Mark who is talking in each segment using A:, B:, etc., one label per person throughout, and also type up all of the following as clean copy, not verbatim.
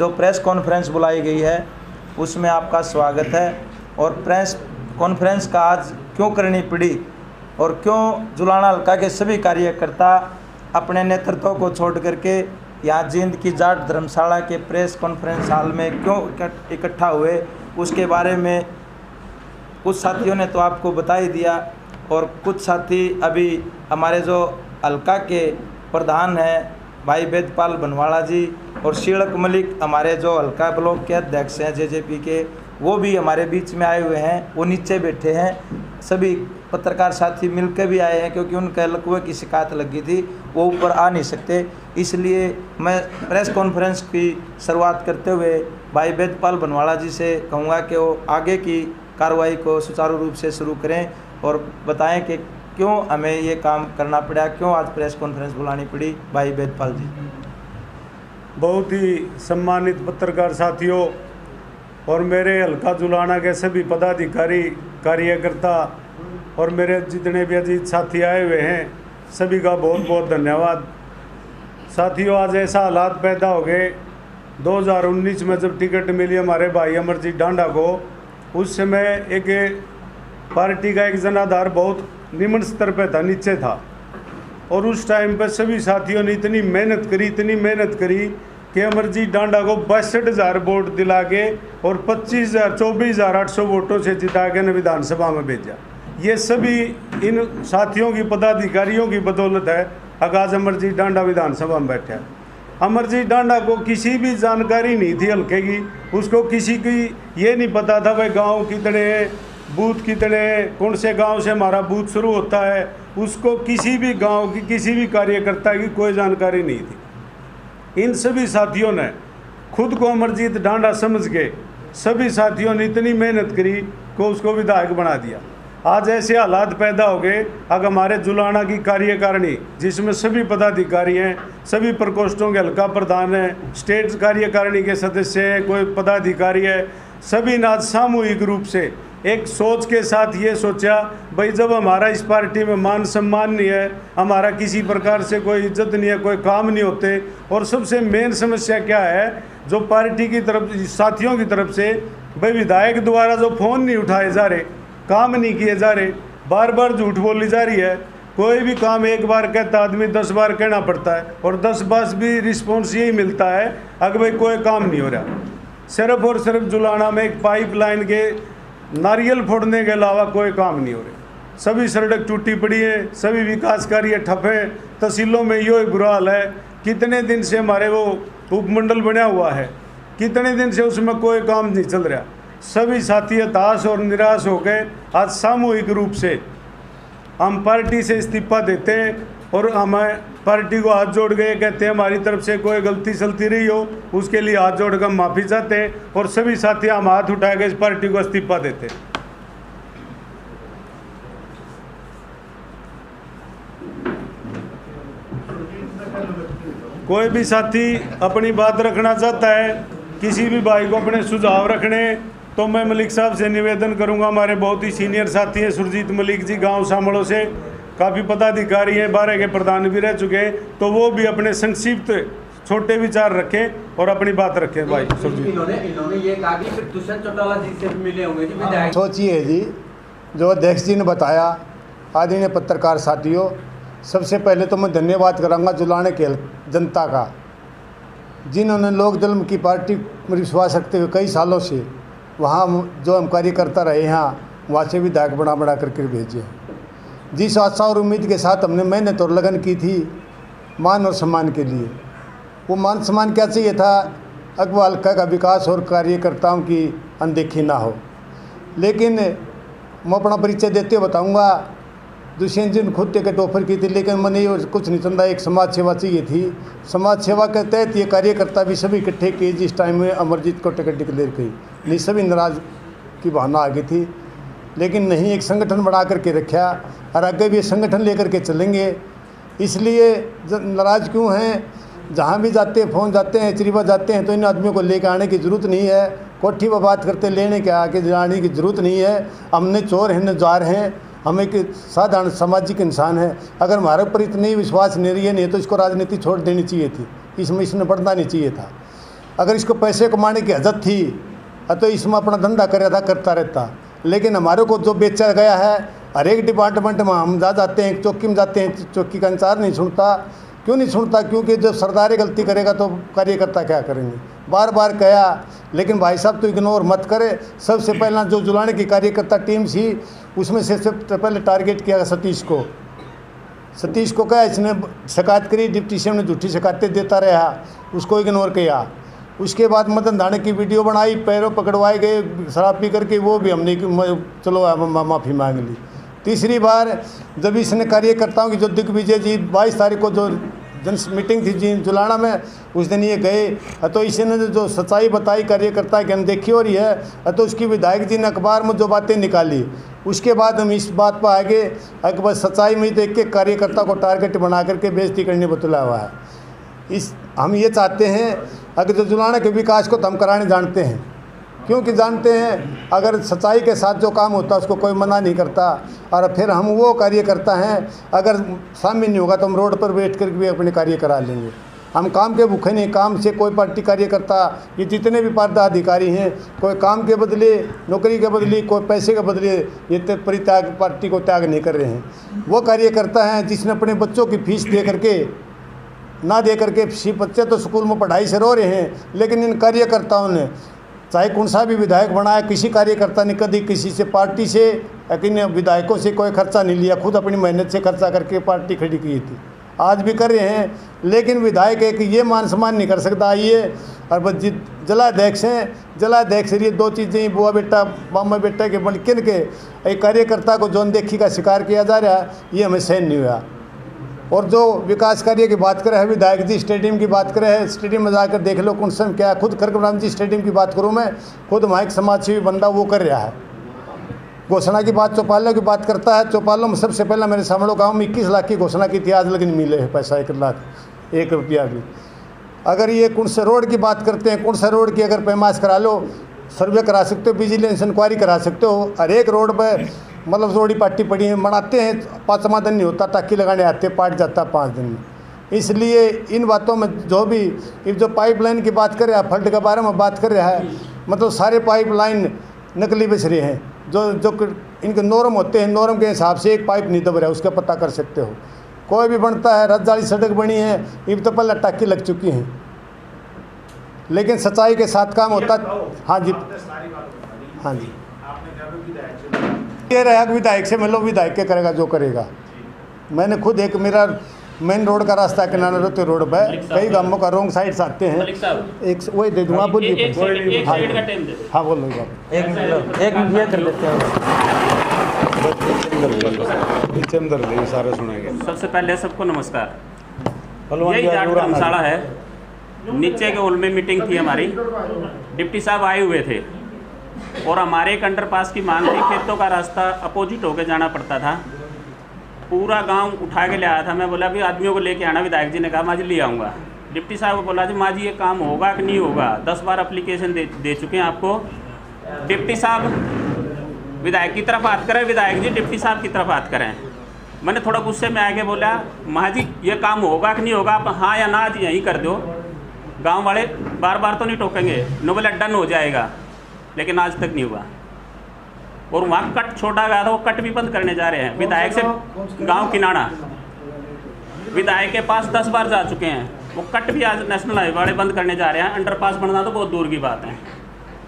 A: जो press conference बुलाई गई है उसमें आपका स्वागत है। और प्रेस कॉन्फ्रेंस का आज क्यों करनी पड़ी और क्यों जुलाना हल्का के सभी कार्यकर्ता अपने नेतृत्व को छोड़ करके यहाँ जींद की जाट धर्मशाला के प्रेस कॉन्फ्रेंस हॉल में क्यों इकट्ठा हुए, उसके बारे में कुछ साथियों ने तो आपको बता ही दिया। और कुछ साथी अभी हमारे जो हल्का के प्रधान हैं भाई वेदपाल बनवाला जी और शीलक मलिक हमारे जो हल्का ब्लॉक के अध्यक्ष हैं जेजेपी के, वो भी हमारे बीच में आए हुए हैं। वो नीचे बैठे हैं। सभी पत्रकार साथी मिलकर भी आए हैं क्योंकि उनके लकवे की शिकायत लगी थी, वो ऊपर आ नहीं सकते। इसलिए मैं प्रेस कॉन्फ्रेंस की शुरुआत करते हुए भाई वेदपाल बनवाला जी से कहूँगा कि वो आगे की कार्रवाई को सुचारू रूप से शुरू करें और बताएं कि क्यों हमें ये काम करना पड़ा, क्यों आज प्रेस कॉन्फ्रेंस बुलानी पड़ी। भाई वेदपाल जी।
B: बहुत ही सम्मानित पत्रकार साथियों और मेरे हल्का जुलाना के सभी पदाधिकारी कार्यकर्ता और मेरे जितने भी अजीत साथी आए हुए हैं, सभी का बहुत बहुत धन्यवाद। साथियों, आज ऐसा हालात पैदा हो गए 2019 में जब टिकट मिली हमारे भाई अमरजीत डांडा को, उस समय एक पार्टी का एक जनाधार बहुत निम्न स्तर पे था, नीचे था। और उस टाइम पर सभी साथियों ने इतनी मेहनत करी कि अमरजीत डांडा को 62,000 वोट दिला के और 24,800 वोटों से जिता के ने विधानसभा में भेजा। ये सभी इन साथियों की पदाधिकारियों की बदौलत है आज अमरजीत डांडा विधानसभा में बैठा है। अमरजीत डांडा को किसी भी जानकारी नहीं थी हल्के की, उसको किसी की ये नहीं पता था भाई गाँव कितने हैं, बूथ कितने हैं, कौन से गांव से हमारा बूथ शुरू होता है, उसको किसी भी गांव की किसी भी कार्यकर्ता की कोई जानकारी नहीं थी। इन सभी साथियों ने खुद को अमरजीत डांडा समझ के सभी साथियों ने इतनी मेहनत करी कि उसको विधायक बना दिया। आज ऐसे हालात पैदा हो गए, अब हमारे जुलाना की कार्यकारिणी जिसमें सभी पदाधिकारी हैं, सभी प्रकोष्ठों के हल्का प्रधान हैं, स्टेट कार्यकारिणी के सदस्य हैं, कोई पदाधिकारी है, सभी ने आज सामूहिक रूप से एक सोच के साथ ये सोचा भाई जब हमारा इस पार्टी में मान सम्मान नहीं है, हमारा किसी प्रकार से कोई इज्जत नहीं है, कोई काम नहीं होते, और सबसे मेन समस्या क्या है जो पार्टी की तरफ साथियों की तरफ से भाई विधायक द्वारा जो फ़ोन नहीं उठाए जा रहे, काम नहीं किए जा रहे, बार बार झूठ बोली जा रही है। कोई भी काम एक बार कहता आदमी 10 बार कहना पड़ता है और 10 बार भी रिस्पॉन्स यही मिलता है अगर भाई कोई काम नहीं हो रहा। सिर्फ और सिर्फ जुलाना में एक पाइपलाइन के नारियल फोड़ने के अलावा कोई काम नहीं हो रहे। सभी सड़क टूटी पड़ी है, सभी विकास कार्य ठप हैं, तहसीलों में यो बुरा हाल है। कितने दिन से हमारे वो उपमंडल बना हुआ है, कितने दिन से उसमें कोई काम नहीं चल रहा। सभी साथी हताश और निराश हो गए। आज सामूहिक रूप से हम पार्टी से इस्तीफा देते हैं और हमें पार्टी को हाथ जोड़ गए, कहते हैं हमारी तरफ से कोई गलती सलती रही हो उसके लिए हाथ जोड़ कर माफ़ी चाहते हैं और सभी साथी हम हाथ उठा के इस पार्टी को इस्तीफा देते हैं। कोई भी साथी अपनी बात रखना चाहता है, किसी भी भाई को अपने सुझाव रखने, तो मैं मलिक साहब से निवेदन करूंगा। हमारे बहुत ही सीनियर साथी हैं सुरजीत मलिक जी, गांव शामलों से काफ़ी पदाधिकारी हैं, 12 के प्रधान भी रह चुके हैं, तो वो भी अपने संक्षिप्त छोटे विचार रखें और अपनी बात रखें। भाई सुरजीत।
C: इन्होंने ये कहा कि फिर दुष्यंत चौटाला जी से मिले होंगे जी विधायक।
D: सोचिए जी, जो अध्यक्ष जी ने बताया, आदरणीय पत्रकार साथियों, सबसे पहले तो मैं धन्यवाद करूँगा जुलाने के जनता का, जिन्होंने लोक दल की पार्टी में विश्वास रखते हुए कई सालों से वहाँ जो हम कार्यकर्ता रहे हैं वहाँ से विधायक बना करके भेजे। जिस आशा और उम्मीद के साथ हमने मेहनत और लगन की थी मान और सम्मान के लिए, वो मान सम्मान क्या चाहिए था, अगवा हल्का का विकास और कार्यकर्ताओं की अनदेखी ना हो। लेकिन मैं अपना परिचय देते बताऊंगा, दुष्यंत जी ने खुद टिकट ऑफर की थी, लेकिन मैंने ये कुछ नहीं चंदा, एक समाज सेवा चाहिए थी। समाज सेवा के तहत ये कार्यकर्ता भी सभी इकट्ठे किए जिस टाइम में अमरजीत को टिकट डिक्लेयर की। नहीं, सभी नाराज की भावना आ गई थी, लेकिन नहीं, एक संगठन बना करके रखा और आगे भी संगठन लेकर के चलेंगे। इसलिए नाराज क्यों हैं, जहाँ भी जाते हैं फ़ोन जाते हैं, चरीबा जाते हैं, तो इन आदमियों को लेकर आने की ज़रूरत नहीं है। कोठी पर बात करते लेने के आके जाने की ज़रूरत नहीं है। हमने चोर हैं न जार हैं, हम एक साधारण सामाजिक इंसान है। अगर हमारे ऊपर इतनी विश्वास नहीं रही है, नहीं तो इसको राजनीति छोड़ देनी चाहिए थी, इसमें इसने बढ़ना नहीं चाहिए था। अगर इसको पैसे कमाने की आदत थी तो इसमें अपना धंधा करता रहता। लेकिन हमारे को जो बेचा गया है, हर एक डिपार्टमेंट में हम जाते हैं, चौकी में जाते हैं, चौकी का इंचार्ज नहीं सुनता। क्यों नहीं सुनता? क्योंकि जब सरदार गलती करेगा तो कार्यकर्ता क्या करेंगे? बार बार कहा, लेकिन भाई साहब तो इग्नोर मत करे। सबसे पहला जो जुलाने की कार्यकर्ता टीम थी उसमें से सबसे पहले टारगेट किया सतीश को कहा, इसने शिकायत करी, डिप्टी सीएम ने झूठी शिकायतें देता रहा, उसको इग्नोर किया। उसके बाद मदन धाणे की वीडियो बनाई, पैरों पकड़वाए गए शराब पी करके, वो भी हमने चलो माफ़ी मांग ली। तीसरी बार जब इसने कार्यकर्ताओं की जो दिग्विजय जी 22 तारीख को जो जन मीटिंग थी जी जुलाना में, उस दिन ये गए तो इसने जो सच्चाई बताई कार्यकर्ता की अनदेखी हो रही है, तो उसकी विधायक जी ने अखबार में जो बातें निकाली, उसके बाद हम इस बात पर आगे अकबर सच्चाई में देख के कार्यकर्ता को टारगेट बना करके बेइज्जती करने बतला हुआ है। हम ये चाहते हैं अगर जो जुलाना के विकास को तो हम कराने जानते हैं, क्योंकि जानते हैं अगर सच्चाई के साथ जो काम होता है उसको कोई मना नहीं करता। और फिर हम वो कार्यकर्ता हैं, अगर सामने नहीं होगा तो हम रोड पर बैठ कर भी अपने कार्य करा लेंगे। हम काम के भूखे नहीं, काम से कोई पार्टी कार्यकर्ता, ये जितने भी पदाधिकारी हैं, कोई काम के बदले, नौकरी के बदले, कोई पैसे के बदले ये परित्याग पार्टी को त्याग नहीं कर रहे हैं। वो कार्यकर्ता हैं जिसने अपने बच्चों की फीस दे करके ना दे करके, बच्चे तो स्कूल में पढ़ाई से रो रहे हैं, लेकिन इन कार्यकर्ताओं ने चाहे कौन सा भी विधायक बनाया, किसी कार्यकर्ता ने कभी किसी से पार्टी से लेकिन विधायकों से कोई खर्चा नहीं लिया, खुद अपनी मेहनत से खर्चा करके पार्टी खड़ी की थी, आज भी कर रहे हैं। लेकिन विधायक एक ये मान सम्मान नहीं कर सकता। ये और बस जलाध्यक्ष हैं, जलाध्यक्ष ये दो चीज़ें बुआ बेटा मामा बेटा के बन किन के एक कार्यकर्ता को जो अनदेखी का शिकार किया जा रहा है, ये हमें सहन नहीं हुआ। और जो विकास कार्य की बात करें, विधायक जी स्टेडियम की बात करें, स्टेडियम में जाकर देख लो कौन सा क्या है। खुद खरगराम जी स्टेडियम की बात करूँ मैं, खुद वहाँ एक समाज सेवी बंदा वो कर रहा है। घोषणा की बात चौपालों की बात करता है, चौपालों में सबसे पहला मेरे सामने गाँव में 21 लाख की घोषणा की थी, आज लेकिन मिले है पैसा 1 लाख 1 रुपया भी। अगर ये कौन से रोड की बात करते हैं, कौन सा रोड की अगर पैमाश करा लो, सर्वे करा सकते हो, विजिलेंस इंक्वायरी करा सकते हो। हर एक रोड पर मतलब रोडी पार्टी पड़ी है, बनाते हैं 5वां दिन नहीं होता, टाँकी लगाने आते पाट जाता 5 दिन में। इसलिए इन बातों में जो भी जो पाइपलाइन की बात कर रहा है, फल्ट के बारे में बात कर रहा है, मतलब सारे पाइपलाइन नकली बिछ रहे हैं। जो इनके नॉर्म होते हैं, नॉर्म के हिसाब से एक पाइप नहीं दब रहा है, उसका पता कर सकते हो। कोई भी बनता है, रजजाली सड़क बनी है, इब तो पहले टाँकी लग चुकी हैं, लेकिन सच्चाई के साथ काम होता। हाँ जी, हाँ जी, ये रहा विधायक से मिलो, विधायक के करेगा जो करेगा। मैंने खुद एक मेरा मेन रोड का रास्ता किनारे रहते रोड पर कई गांवों का रोंग साइड से आते हैं। एक वही दे दूँगा, बोलिए। हाँ बोलो, एक मिनट ये कर लेते हैं, सारे सुनेंगे।
E: सबसे पहले सबको नमस्कार। यही जाट धर्मशाला है, नीचे के हॉल में मीटिंग थी हमारी, डिप्टी साहब आए हुए थे और हमारे एक अंडरपास की मांग थी, खेतों का रास्ता अपोजिट होकर जाना पड़ता था। पूरा गांव उठा के ले आया था। मैं बोला भी आदमियों को लेके आना, विधायक जी ने कहा माँ जी ले आऊँगा। डिप्टी साहब को बोला जी माँ जी ये काम होगा कि नहीं होगा, 10 बार एप्लीकेशन दे चुके हैं आपको। डिप्टी साहब विधायक की तरफ बात करें, विधायक जी डिप्टी साहब की तरफ बात करें। मैंने थोड़ा गुस्से में आके बोला माँ जी ये काम होगा कि नहीं होगा, आप हाँ या ना जी यहीं कर दो। गाँव वाले बार बार तो नहीं टोकेंगे, नो बोला डन हो जाएगा, लेकिन आज तक नहीं हुआ। और वहाँ कट छोटा गया था, वो कट भी बंद करने जा रहे हैं। विधायक से गांव किनारा विधायक के पास 10 बार जा चुके हैं, वो कट भी आज नेशनल हाईवे वाले बंद करने जा रहे हैं। अंडरपास बनना तो बहुत दूर की बात है।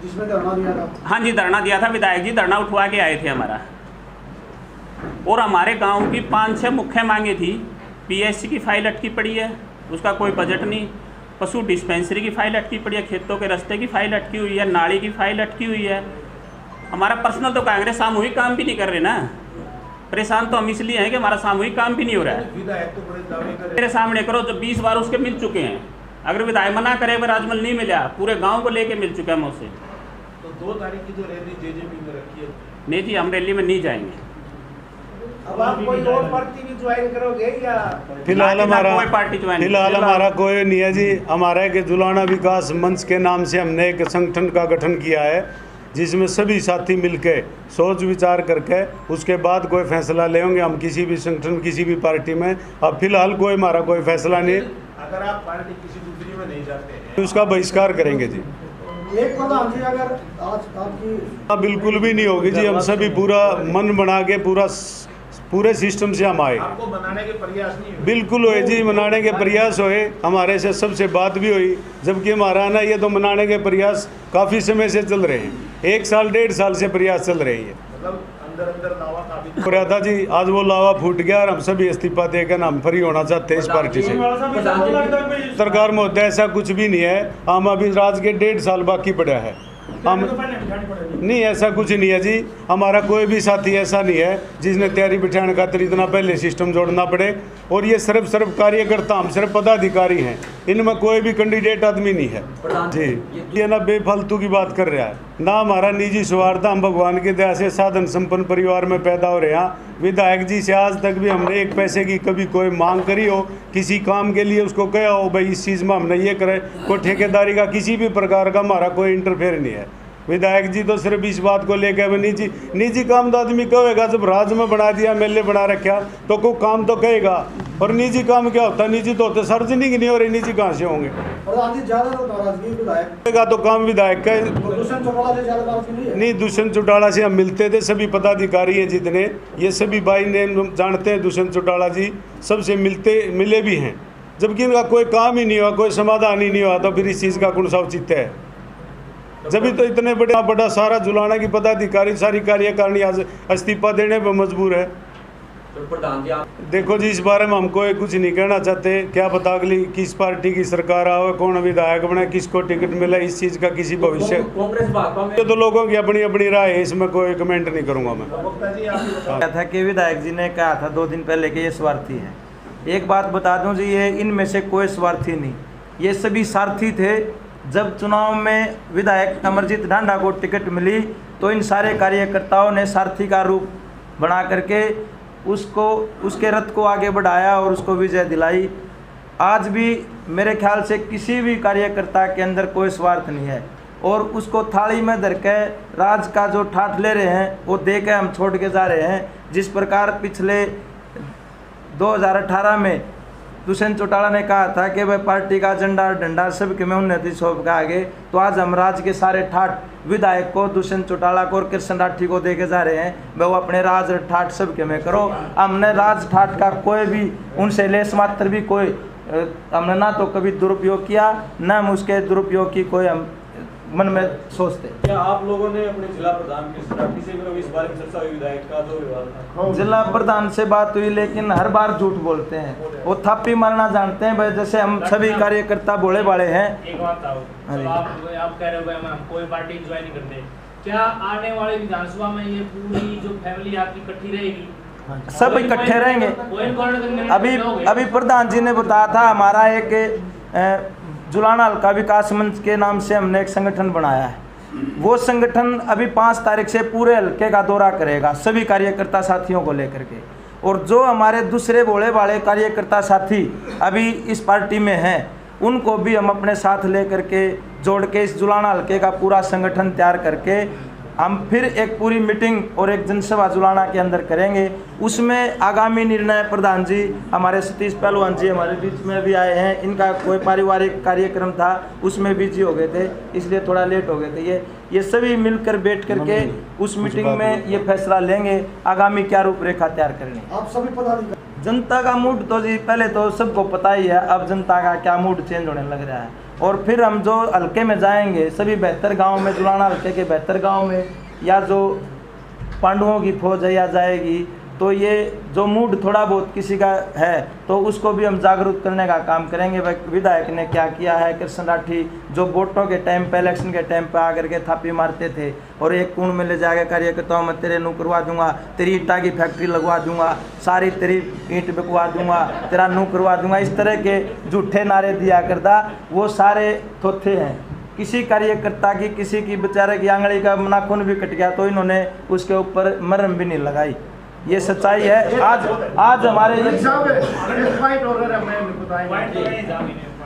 C: जिसमें धरना दिया था? हाँ
E: जी धरना दिया था, विधायक जी धरना उठवा के आए थे हमारा। और हमारे गाँव की 5-6 मुख्य मांगे थी। PSC की फाइल अटकी पड़ी है, उसका कोई बजट नहीं। पशु डिस्पेंसरी की फाइल अटकी पड़ी है, खेतों के रास्ते की फाइल अटकी हुई है, नाली की फाइल अटकी हुई है। हमारा पर्सनल तो कांग्रेस सामूहिक काम भी नहीं कर रहे ना। परेशान तो हम इसलिए हैं कि हमारा सामूहिक काम भी नहीं हो रहा है। मेरे सामने करो, जो 20 बार उसके मिल चुके हैं। अगर विधायक मना करे अगर राजमल नहीं मिला, पूरे गांव को लेके मिल चुके हैं मुझसे।
C: तो 2 तारीख की जो रैली JJP में रखी है,
E: नहीं जी हम रैली में नहीं जाएंगे।
C: अब आप कोई और पार्टी भी ज्वाइन करोगे या?
B: फिलहाल
E: कोई
B: हमारा कोई नहीं है जी। हमारा के जुलाना विकास मंच के नाम से हमने एक संगठन का गठन किया है, जिसमें सभी साथी मिलके सोच विचार करके उसके बाद कोई फैसला लेंगे हम किसी भी संगठन किसी भी पार्टी में। अब फिलहाल कोई हमारा कोई फैसला नहीं।
C: अगर आप पार्टी किसी दूसरी में नहीं जाते हैं
B: उसका बहिष्कार करेंगे जी।
F: एक प्रधान जी अगर आज आपकी
B: बिल्कुल भी नहीं होगी जी। हम सभी पूरा मन बना के पूरे सिस्टम से हम आए।
F: आपको बनाने के प्रयास नहीं
B: बिल्कुल हुए जी, मनाने के प्रयास हुए, हमारे से सबसे बात भी हुई, जबकि हमारा ना ये तो मनाने के प्रयास काफ़ी समय से चल रहे हैं, 1 साल 1.5 साल से प्रयास चल रही है।
F: मतलब अंदर लावा काफी
B: रहा था जी, आज वो लावा फूट गया और हम सभी इस्तीफा देकर हम फ्री होना चाहते हैं इस पार्टी से। सरकार महोदय ऐसा कुछ भी नहीं है, हम अभी राज के 1.5 साल बाकी पड़ा है। हम नहीं, ऐसा कुछ नहीं है जी। हमारा कोई भी साथी ऐसा नहीं है जिसने तैयारी बिठाने खातिर इतना पहले सिस्टम जोड़ना पड़े। और ये सिर्फ कार्यकर्ता, हम सिर्फ पदाधिकारी हैं, इनमें कोई भी कैंडिडेट आदमी नहीं है जी। ये ना बेफालतू की बात कर रहा है, ना हमारा निजी स्वार्थ। हम भगवान की दया से साधन संपन्न परिवार में पैदा हो रहे हैं। विधायक जी से आज तक भी हमने 1 पैसे की कभी कोई मांग करी हो, किसी काम के लिए उसको कहा हो भाई इस चीज़ में हमने ये करे, कोई ठेकेदारी का किसी भी प्रकार का हमारा कोई इंटरफेयर नहीं है। विधायक जी तो सिर्फ इस बात को लेकर निजी काम तो आदमी कहेगा, जब राज्य में बना दिया, एमएलए बना रखा तो कोई काम तो कहेगा। और निजी काम क्या होता है? निजी तो होते सार्वजनिक नहीं हो रहे, निजी कहाँ से होंगे? का तो काम विधायक का नहीं। दुष्यंत चौटाला से हम मिलते थे, सभी पदाधिकारी हैं जितने, ये सभी भाई ने जानते हैं दुष्यंत चौटाला जी, सबसे मिले भी हैं, जबकि इनका कोई काम ही नहीं हुआ, कोई समाधान ही नहीं हुआ। तो फिर इस चीज़ का कौन सा औचित्य है? जब तो इतने बड़ा सारा जुलाना की पदाधिकारी, सारी कार्यकारिणी आज इस्तीफा देने पर मजबूर है।
C: तो प्रधान जी आप
B: देखो जी, इस बारे में हम कोई कुछ नहीं कहना चाहते। क्या पता अगली किस पार्टी की सरकार आवे, कौन विधायक बने, किसको टिकट मिले, इस चीज़ का किसी भविष्य
C: कांग्रेस भाजपा में
B: तो लोगों की अपनी अपनी राय है, इसमें कोई कमेंट नहीं करूँगा मैं।
A: क्या था कि विधायक जी ने कहा था 2 दिन पहले कि ये स्वार्थी है। एक बात बता दूं जी, ये इनमें से कोई स्वार्थी नहीं, ये सभी सारथी थे। जब चुनाव में विधायक अमरजीत ढांडा को टिकट मिली तो इन सारे कार्यकर्ताओं ने सारथी का रूप बना करके उसके रथ को आगे बढ़ाया और उसको विजय दिलाई। आज भी मेरे ख्याल से किसी भी कार्यकर्ता के अंदर कोई स्वार्थ नहीं है, और उसको थाली में धर के राज का जो ठाठ ले रहे हैं वो दे के हम छोड़ के जा रहे हैं। जिस प्रकार पिछले 2018 में दुष्यंत चौटाला ने कहा था कि वह पार्टी का झंडा डंडा सब के में उन्नति सौंप के आगे, तो आज हम राज्य के सारे ठाठ विधायक को, दुष्यंत चौटाला को और कृष्ण राठी को देके जा रहे हैं। वह वो अपने राज ठाठ सब के में करो। हमने राज ठाठ का कोई भी उनसे लेस मात्र भी कोई हमने ना तो कभी दुरुपयोग किया, न हम उसके दुरुपयोग की कोई हम मन में सोचते।
G: क्या आप लोगों ने अपने जिला प्रधान कृष्ण राठी से भी इस बारे में चर्चा हुई? विधायक का जो विवाद था,
A: जिला प्रधान से बात हुई, लेकिन हर बार झूठ बोलते हैं, वो थापी मारना जानते हैं भाई। जैसे हम सभी कार्यकर्ता भोले भाले हैं।
H: एक बात बताओ, तो आप कह रहे हो हम कोई पार्टी एंजॉय नहीं करते, क्या आने वाले विधानसभा में ये पूरी जो फैमिली आपकी इकट्ठी रहेगी?
A: सब इकट्ठे रहेंगे। अभी प्रधान जी ने बताया था, हमारा एक जुलाना हल्का विकास मंच के नाम से हमने एक संगठन बनाया है। वो संगठन अभी 5 तारीख से पूरे हल्के का दौरा करेगा सभी कार्यकर्ता साथियों को लेकर के। और जो हमारे दूसरे भोले भाले कार्यकर्ता साथी अभी इस पार्टी में हैं, उनको भी हम अपने साथ लेकर के जोड़ के इस जुलाना हल्के का पूरा संगठन तैयार करके हम फिर एक पूरी मीटिंग और एक जनसभा जुलाना के अंदर करेंगे। उसमें आगामी निर्णय प्रधान जी, हमारे सतीश पहलवान जी हमारे बीच में भी आए हैं, इनका कोई पारिवारिक कार्यक्रम था उसमें बिजी हो गए थे, इसलिए थोड़ा लेट हो गए थे। ये सभी मिलकर बैठ करके उस मीटिंग में ये फैसला लेंगे आगामी क्या रूपरेखा तैयार करनी।
F: आप सभी पदाधिकारी,
A: जनता का मूड तो जी पहले तो सबको पता ही है, अब जनता का क्या मूड चेंज होने लग रहा है। और फिर हम जो हल्के में जाएंगे, सभी बेहतर गांव में, जुलाना हल्के के बेहतर गांव में, या जो पांडवों की फौज है या जाएगी, तो ये जो मूड थोड़ा बहुत किसी का है तो उसको भी हम जागरूक करने का काम करेंगे। विधायक ने क्या किया है, कृष्ण राठी जो वोटों के टाइम पे, इलेक्शन के टाइम पे आकर के थापी मारते थे और एक कुंड में ले जाकर कार्यकर्ताओं में तेरे नू करवा दूंगा, तेरी ईंटा की फैक्ट्री लगवा दूंगा, सारी तेरी ईंट बिकवा दूंगा, तेरा नू करवा दूंगा, इस तरह के झूठे नारे दिया करता, वो सारे थोथे हैं। किसी कार्यकर्ता की, किसी की बेचारे की आंगली का नाखून भी कट गया तो इन्होंने उसके ऊपर मरहम भी नहीं लगाई। ये सच्चाई है। आज हमारे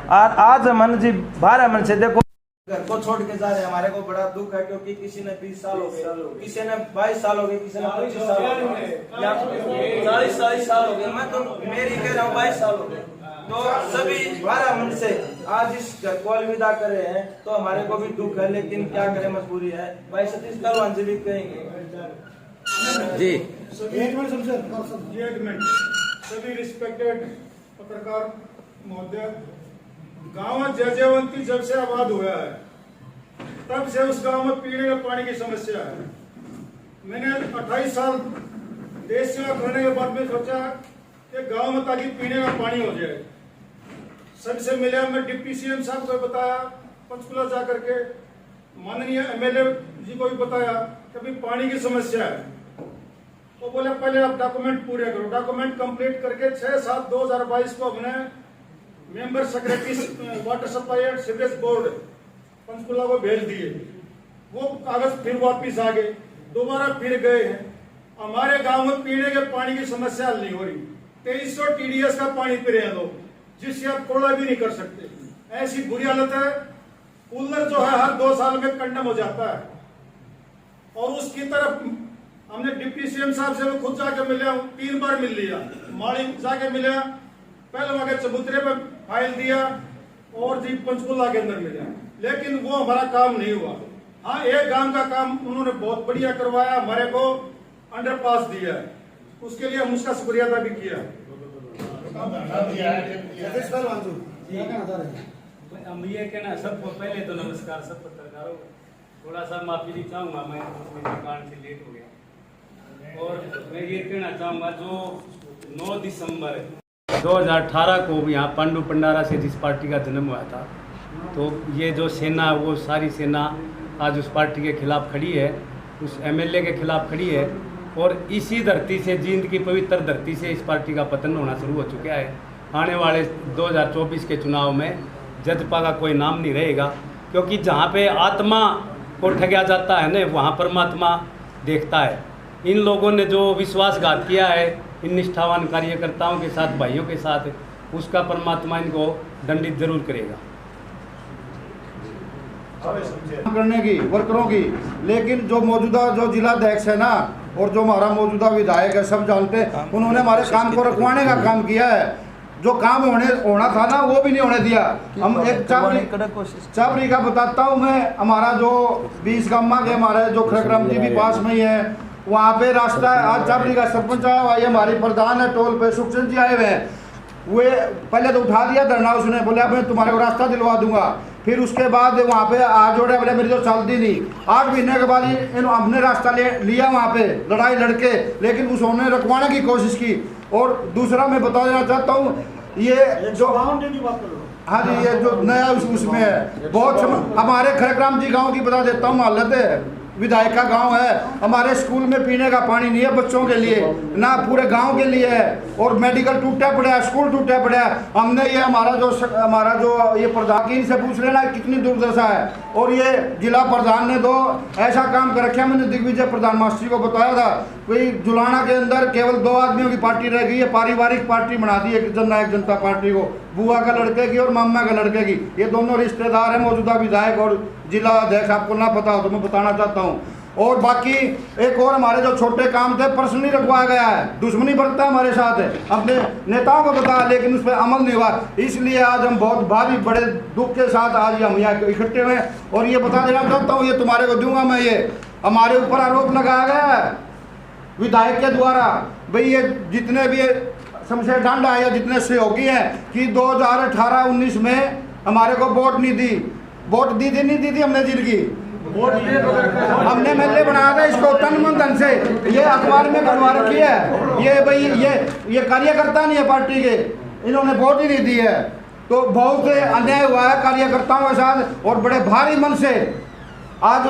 A: आज मन जी 12 मन से देखो घर को छोड़ के जा रहे हैं। हमारे को बड़ा दुख है क्योंकि किसी ने 20 साल हो गए, किसी ने 22 साल हो गए, किसी ने 25 साल हो गए, 40 साल हो गए। मैं तो मेरी कह रहा हूँ 22 साल हो गए। तो सभी 12 मन से आज इस घर को अलविदा करे हैं तो हमारे को भी दुख है, लेकिन क्या करें, मजबूरी है। भाई सतीश कहलवान जी भी कहेंगे जी।
F: सभी रिस्पेक्टेड पत्रकार महोदय, गाँव जयजयवंती जब से आबाद हुआ है तब से उस गांव में पीने के पानी की समस्या है। मैंने 28 साल देश सेवा करने के बाद में सोचा कि गांव में ताकि पीने का पानी हो जाए। सबसे मिला, मैं डिप्टी सीएम साहब को बताया, पंचकुला जा करके माननीय एमएलए जी को भी बताया कि भाई पानी की समस्या है। तो बोले पहले आप डॉक्यूमेंट पूरे करो। डॉक्यूमेंट कंप्लीट करके 6/7/2022 को हमने member secretary water supply and sewerage board Panchkula को भेज दिए। वो कागज फिर वापिस आ गए, दोबारा फिर गए हैं। हमारे गांव में पीने के पानी की समस्या हल नहीं हो रही। 2300 TDS का पानी पी रहे हैं लोग, जिससे आप कोड़ा भी नहीं कर सकते। ऐसी बुरी हालत है। कूलर जो है हर 2 साल में कंडम हो जाता है। और उसकी तरफ हमने डिप्टी सीएम साहब से मैं खुद जाके मिला हूं, 3 बार मिल लिया। माड़ी जाके मिला, पहले वहां के चबूतरे पे फाइल दिया और जी पंचकुला के अंदर मिला, लेकिन वो हमारा काम नहीं हुआ। हाँ, एक गांव का काम उन्होंने बहुत बढ़िया करवाया, हमारे को अंडरपास दिया है, उसके लिए हम उसका शुक्रिया अदा भी किया।
H: हम ये कहना, सबको पहले तो नमस्कार सब पत्रकारों। थोड़ा सा माफी भी चाहूंगा, मैं मेरे कारण से लेट हो गया। और मैं ये कहना चाहूंगा, जो 9 दिसंबर 2018 को यहाँ पांडु पंडारा से जिस पार्टी का जन्म हुआ था, तो ये जो सेना, वो सारी सेना आज उस पार्टी के खिलाफ खड़ी है, उस एमएलए के खिलाफ खड़ी है। और इसी धरती से, जींद की पवित्र धरती से इस पार्टी का पतन होना शुरू हो चुका है। आने वाले 2024 के चुनाव में जजपा का कोई नाम नहीं रहेगा, क्योंकि जहाँ पे आत्मा को ठगा जाता है ना, वहाँ परमात्मा देखता है। इन लोगों ने जो विश्वासघात किया है इन निष्ठावान कार्यकर्ताओं के साथ, भाइयों के साथ, उसका परमात्मा इनको दंडित जरूर करेगा।
I: करने की वर्करों की, लेकिन जो मौजूदा जो जिला अध्यक्ष है ना, और जो हमारा मौजूदा विधायक है, सब जानते हैं, उन्होंने हमारे काम को रखवाने का काम किया है। जो काम होना था ना, वो भी नहीं होने दिया। हम एक चाबरी का बताता हूँ मैं, हमारा जो 20 गामा के हमारे जो खरग्राम जी भी पास में ही है, वहाँ पे रास्ता है। आज चाबरी का सरपंच आया हुआ है, हमारी प्रधान है टोल पे सुखचंद जी आए हुए हैं। वे पहले तो उठा दिया धरना, उसने बोला मैं तुम्हारे को रास्ता दिलवा दूंगा। फिर उसके बाद वहाँ पे आज जोड़े बोले मेरी तो चलती नहीं। 8 महीने के बाद हमने रास्ता लिया वहाँ पे लड़ाई लड़के, लेकिन उसने रखवाने की कोशिश की। और दूसरा मैं बता देना चाहता हूँ, ये जो हाँ जी, ये जो नया उसमें है, बहुत हमारे खरग्राम जी गाँव की बता देता हूँ हालत है। विधायक का गांव है, हमारे स्कूल में पीने का पानी नहीं है बच्चों के लिए, ना पूरे गांव के लिए है। और मेडिकल टूटा पड़ा है, स्कूल टूटा पड़ा है। हमने ये हमारा जो ये प्रधान की से पूछ लेना कितनी दुर्दशा है। और ये जिला प्रधान ने तो ऐसा काम कर रखा, मैंने दिग्विजय प्रधान मास्टर को बताया था, कोई जुलाना के अंदर केवल 2 आदमियों की पार्टी रह गई है, पारिवारिक पार्टी बना दी है जननायक जनता पार्टी को, बुआ का लड़के की और मामा का लड़के की। ये दोनों रिश्तेदार हैं, मौजूदा विधायक और जिला अध्यक्ष। आपको ना पता हो तो मैं बताना चाहता हूँ। और बाकी एक और हमारे जो छोटे काम थे पर्सनली रखवाया गया है, दुश्मनी बरतता हमारे साथ है, अपने नेताओं को बताया, लेकिन उस पर अमल नहीं हुआ। इसलिए आज हम बहुत भारी बड़े दुख के साथ आज हम यहाँ इकट्ठे हुए। और ये बता देना चाहता हूँ, ये तुम्हारे को दूंगा मैं, ये हमारे ऊपर आरोप लगाया गया है विधायक के द्वारा, भाई ये जितने भी शमशेर ढांडा है या जितने सहयोगी हैं कि 2018-19 में हमारे को वोट नहीं दी। वोट दी थी नहीं दी थी हमने जिनकी हमने महल्ले बनाया था इसको तन मन धन से। ये अखबार में करवा रखी है, ये भाई ये कार्यकर्ता नहीं है पार्टी के, इन्होंने वोट ही नहीं दी है। तो बहुत अन्याय हुआ है कार्यकर्ताओं के साथ। और बड़े भारी मन से आज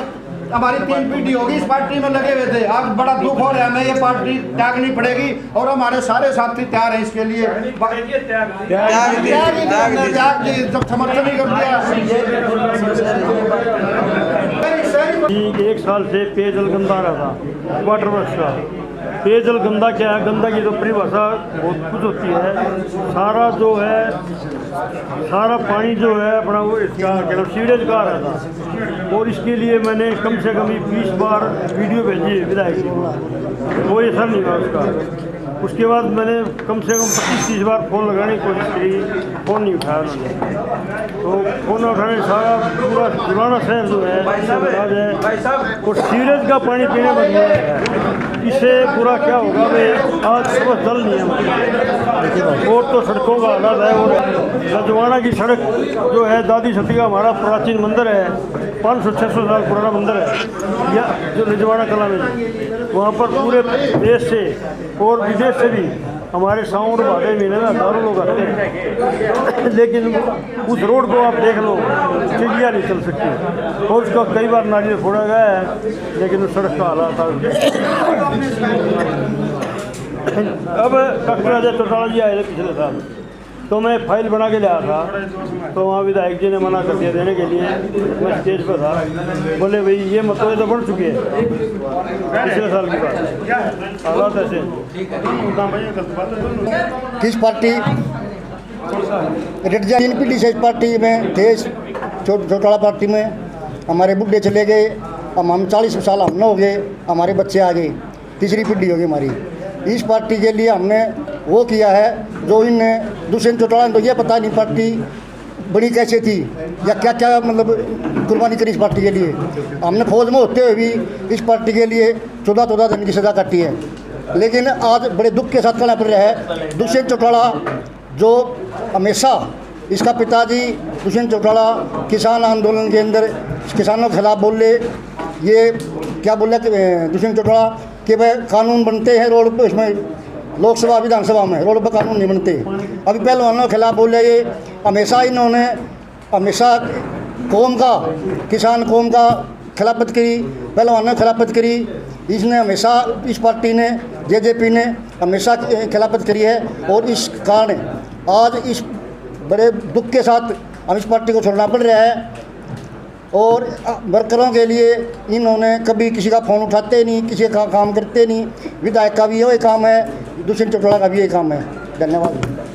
I: हमारी 3 पीढ़ी होगी इस पार्टी में लगे हुए थे। आज बड़ा दुख हो रहा है, हमें ये पार्टी त्यागनी पड़ेगी और हमारे सारे साथी तैयार हैं इसके लिए। जब समर्थन नहीं कर दिया।
J: 1 साल से पेयजल गंदा रहा था, वाटर वर्क्स का पेयजल गंदा क्या है, गंदा की तो परिभाषा बहुत कुछ होती है। सारा जो है सारा पानी जो है अपना वो इसका क्या सीवरेज का आ रहा था। और इसके लिए मैंने कम से कम 20 बार वीडियो भेजी विधायक को। कोई असर नहीं हुआ उसका। उसके बाद मैंने कम से कम 25-30 बार फ़ोन लगाने की कोशिश करी, फ़ोन नहीं उठाया उन्होंने। तो फ़ोन उठाने सारा पूरा जुलाना शहर जो है खराब है और सीवरेज का पानी पीने में है। इससे पूरा क्या होगा भाई, आज सुबह जल नहीं है और तो सड़कों का हालात है। और रजवाड़ा की सड़क जो है दादी सती का हमारा प्राचीन मंदिर है, 500-600 साल पुराना मंदिर है या जो रजवाड़ा कला में, वहाँ पर पूरे देश से और विदेश से भी हमारे सावन भादे महीने में हज़ारों लोग आते हैं, लेकिन उस रोड को आप देख लो, चिड़िया नहीं चल सकती और उसका कई बार नारियल फोड़ा गया है, लेकिन उस सड़क का हालात था। अब डॉक्टर अजय चौटाला जी आए थे पिछले साल, तो मैं फाइल बना के लाया था, तो वहाँ विधायक जी ने मना कर दिया देने के लिए। मैं स्टेज पर था, बोले भाई ये मसले तो बढ़ चुके हैं पिछले साल की बात, हालात ऐसे।
K: किस पार्टी रेडजा पीढ़ी से इस पार्टी में थे, चौटाला पार्टी में हमारे बुढ़े चले गए, अब हम 40 साल हम न हो गए, हमारे बच्चे आ गए, तीसरी पीढ़ी होगी हमारी। इस पार्टी के लिए हमने वो किया है जो इनने दुष्यंत चौटाला ने, तो ये पता नहीं पार्टी बड़ी कैसे थी या क्या क्या मतलब कुर्बानी करी इस पार्टी के लिए। हमने फौज में होते हुए भी इस पार्टी के लिए 14 दिन की सज़ा काटी है, लेकिन आज बड़े दुख के साथ कहना पड़ रहा है दुष्यंत चौटाला जो हमेशा, इसका पिताजी दुष्यंत चौटाला किसान आंदोलन के अंदर किसानों के खिलाफ बोले, ये क्या बोले दुष्यंत चौटाला कि भाई कानून बनते हैं रोड पर, इसमें लोकसभा विधानसभा में रोड पर कानून नहीं बनते। अभी पहलवानों के खिलाफ बोले, ये हमेशा इन्होंने कौम का, किसान कौम का खिलाफत करी, पहलवानों की खिलाफत करी। इसने हमेशा, इस पार्टी ने, जेजेपी ने हमेशा खिलाफत करी है और इस कारण आज इस बड़े दुख के साथ हम इस पार्टी को छोड़ना पड़ रहा है। और वर्करों के लिए इन्होंने कभी किसी का फ़ोन उठाते नहीं, किसी का काम करते नहीं। विधायक का भी यही काम है, दुष्यंत चौटाला का भी यही काम है। धन्यवाद।